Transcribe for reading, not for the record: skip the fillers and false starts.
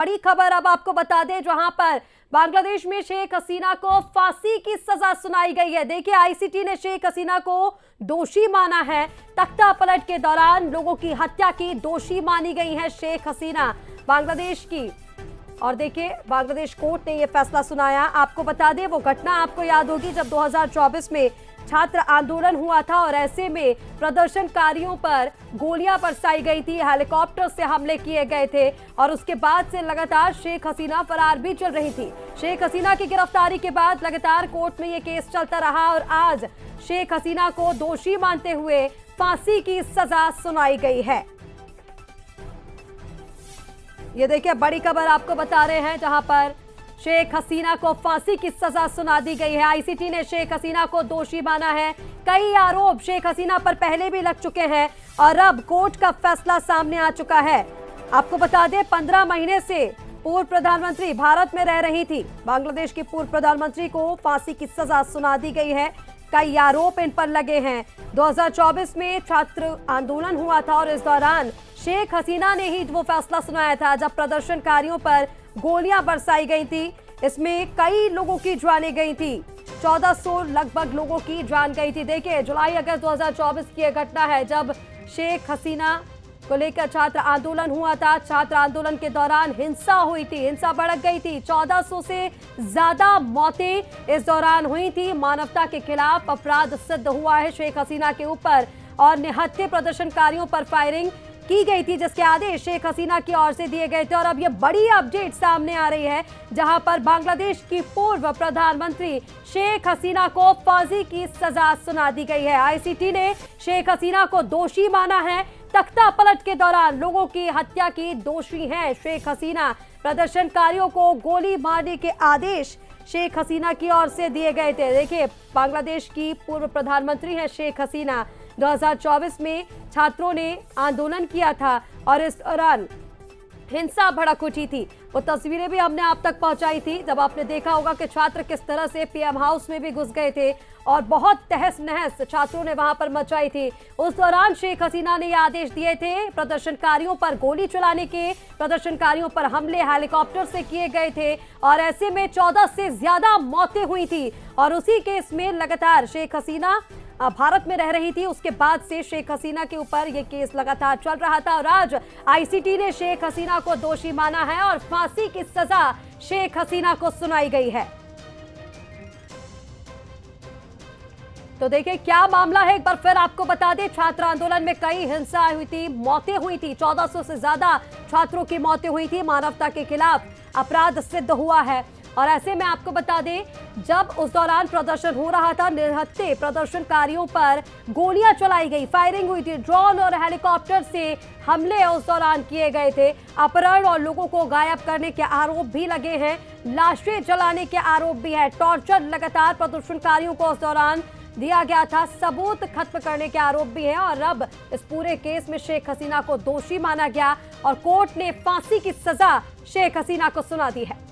बड़ी खबर अब आपको बता दें, जहां पर बांग्लादेश में शेख हसीना को फांसी की सजा सुनाई गई है। देखिए, आईसीटी ने शेख हसीना को दोषी माना है। तख्ता पलट के दौरान लोगों की हत्या की दोषी मानी गई है शेख हसीना बांग्लादेश की। और देखिए, बांग्लादेश कोर्ट ने यह फैसला सुनाया। आपको बता दें, वो घटना आपको याद होगी जब 2024 में छात्र आंदोलन हुआ था और ऐसे में प्रदर्शनकारियों पर गोलियां बरसाई गई थी, हेलीकॉप्टर से हमले किए गए थे और उसके बाद से लगातार शेख हसीना फरार भी चल रही थी। शेख हसीना की गिरफ्तारी के बाद लगातार कोर्ट में यह केस चलता रहा और आज शेख हसीना को दोषी मानते हुए फांसी की सजा सुनाई गई है। ये देखिए, बड़ी खबर आपको बता रहे हैं, जहां पर शेख हसीना को फांसी की सजा सुना दी गई है। आईसीटी ने शेख हसीना को दोषी माना है। कई आरोप शेख हसीना पर पहले भी लग चुके हैं और अब कोर्ट का फैसला सामने आ चुका है। आपको बता दें, 15 महीने से पूर्व प्रधानमंत्री भारत में रह रही थी। बांग्लादेश की पूर्व प्रधानमंत्री को फांसी की सजा सुना दी गई है। कई आरोप इन पर लगे हैं। 2024 में छात्र आंदोलन हुआ था और इस दौरान शेख हसीना ने ही वो फैसला सुनाया था जब प्रदर्शनकारियों पर गोलियां बरसाई गई थी। इसमें कई लोगों की जानें गई थी। 1400 लगभग लोगों की जान गई थी। देखिए, जुलाई अगस्त 2024 की यह घटना है जब शेख हसीना को लेकर छात्र आंदोलन हुआ था। छात्र आंदोलन के दौरान हिंसा हुई थी, हिंसा भड़क गई थी। 1400 से ज्यादा मौतें इस दौरान हुई थी। मानवता के खिलाफ अपराध सिद्ध हुआ है शेख हसीना के ऊपर और निहत्थे प्रदर्शनकारियों पर फायरिंग की गई थी, जिसके आदेश शेख हसीना की ओर से दिए गए थे। और अब यह बड़ी अपडेट सामने आ रही है, जहां पर बांग्लादेश की पूर्व प्रधानमंत्री शेख हसीना को फांसी की सजा सुना दी गई है। आईसीटी ने शेख हसीना को दोषी माना है। तख्ता पलट के दौरान लोगों की हत्या की दोषी हैं शेख हसीना। प्रदर्शनकारियों को गोली मारने के आदेश शेख हसीना की ओर से दिए गए थे। देखिए, बांग्लादेश की पूर्व प्रधानमंत्री हैं शेख हसीना। 2024 में छात्रों ने आंदोलन किया था और इस दौरान हिंसा भड़क उठी थी। वो तस्वीरें भी हमने आप तक पहुंचाई थी, जब आपने देखा होगा कि छात्र किस तरह से पीएम हाउस में भी घुस गए थे और बहुत तहस नहस छात्रों ने वहां पर मचाई थी। उस दौरान शेख हसीना ने ये आदेश दिए थे प्रदर्शनकारियों पर गोली चलाने के। प्रदर्शनकारियों पर हमले हेलीकॉप्टर से किए गए थे और ऐसे में 14 से ज्यादा मौतें हुई थी। और उसी केस में लगातार शेख हसीना भारत में रह रही थी। उसके बाद से शेख हसीना के ऊपर यह केस लगातार चल रहा था और आज आईसीटी ने शेख हसीना को दोषी माना है और फांसी की सजा शेख हसीना को सुनाई गई है। तो देखिए, क्या मामला है एक बार फिर आपको बता दें। छात्र आंदोलन में कई हिंसा हुई थी, मौतें हुई थी। 1400 से ज्यादा छात्रों की मौतें हुई थी। मानवता के खिलाफ अपराध सिद्ध हुआ है और ऐसे में आपको बता दें, जब उस दौरान प्रदर्शन हो रहा था, निहत्थे प्रदर्शनकारियों पर गोलियां चलाई गई, फायरिंग हुई थी। ड्रोन और हेलीकॉप्टर से हमले उस दौरान किए गए थे। अपहरण और लोगों को गायब करने के आरोप भी लगे हैं। लाशें जलाने के आरोप भी है। टॉर्चर लगातार प्रदर्शनकारियों को उस दौरान दिया गया था। सबूत खत्म करने के आरोप भी हैं और अब इस पूरे केस में शेख हसीना को दोषी माना गया और कोर्ट ने फांसी की सजा शेख हसीना को सुना दी है।